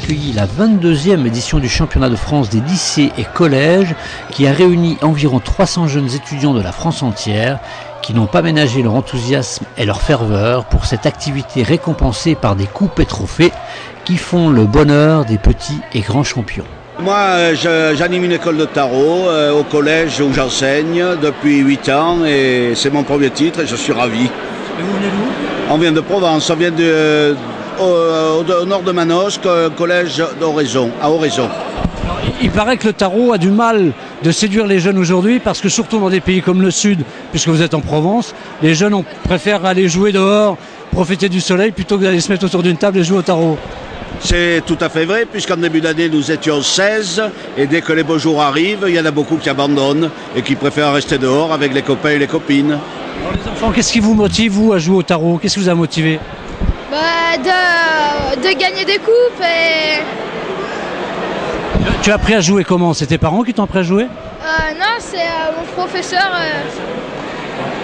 accueilli la 22e édition du championnat de France des lycées et collèges qui a réuni environ 300 jeunes étudiants de la France entière qui n'ont pas ménagé leur enthousiasme et leur ferveur pour cette activité récompensée par des coupes et trophées qui font le bonheur des petits et grands champions. Moi, j'anime une école de tarot au collège où j'enseigne depuis 8 ans et c'est mon premier titre et je suis ravi. Et vous venez d'où? On vient de Provence, on vient au nord de Manosque, collège d'Oraison, à Oraison. Il paraît que le tarot a du mal de séduire les jeunes aujourd'hui parce que surtout dans des pays comme le Sud, puisque vous êtes en Provence, les jeunes préfèrent aller jouer dehors, profiter du soleil plutôt que d'aller se mettre autour d'une table et jouer au tarot. C'est tout à fait vrai, puisqu'en début d'année, nous étions 16, et dès que les beaux jours arrivent, il y en a beaucoup qui abandonnent et qui préfèrent rester dehors avec les copains et les copines. Alors les enfants, qu'est-ce qui vous motive, vous, à jouer au tarot? Qu'est-ce qui vous a motivé? De gagner des coupes et... Tu as appris à jouer comment? C'est tes parents qui t'ont appris à jouer? Non, c'est mon professeur.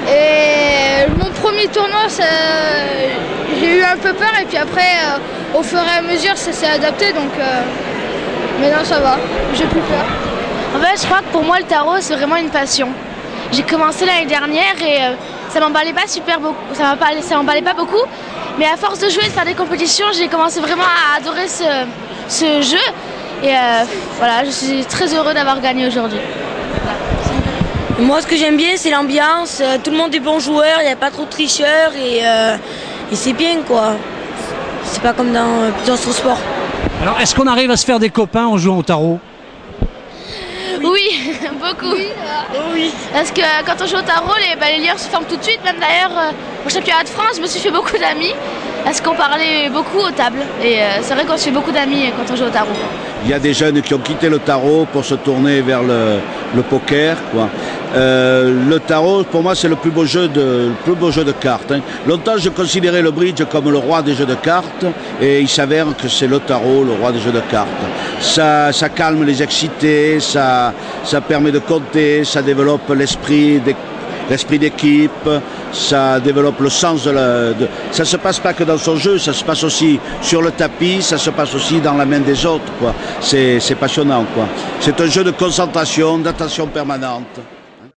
Et mon premier tournoi, j'ai eu un peu peur et puis après, au fur et à mesure, ça s'est adapté. Donc, maintenant ça va, j'ai plus peur. En fait, je crois que pour moi, le tarot, c'est vraiment une passion. J'ai commencé l'année dernière et ça m'emballait pas super beaucoup. Ça m'emballait pas beaucoup. Mais à force de jouer et de faire des compétitions, j'ai commencé vraiment à adorer ce jeu. Et voilà, je suis très heureux d'avoir gagné aujourd'hui. Moi, ce que j'aime bien, c'est l'ambiance. Tout le monde est bon joueur, il n'y a pas trop de tricheurs et c'est bien, quoi. C'est pas comme dans d'autres sports. Alors, est-ce qu'on arrive à se faire des copains en jouant au tarot? Oui, beaucoup. Oui. Parce que quand on joue au tarot, les liens se forment tout de suite. Même d'ailleurs, au championnat de France, je me suis fait beaucoup d'amis. Parce qu'on parlait beaucoup aux tables. Et c'est vrai qu'on se fait beaucoup d'amis quand on joue au tarot. Il y a des jeunes qui ont quitté le tarot pour se tourner vers le poker, quoi. Le tarot, pour moi, c'est le plus beau jeu de cartes. Hein. Longtemps, je considérais le bridge comme le roi des jeux de cartes, et il s'avère que c'est le tarot, le roi des jeux de cartes. Ça calme les excités, ça permet de compter, ça développe l'esprit d'équipe, ça développe le sens ça se passe pas que dans son jeu, ça se passe aussi sur le tapis, ça se passe aussi dans la main des autres, quoi. C'est passionnant, quoi. C'est un jeu de concentration, d'attention permanente.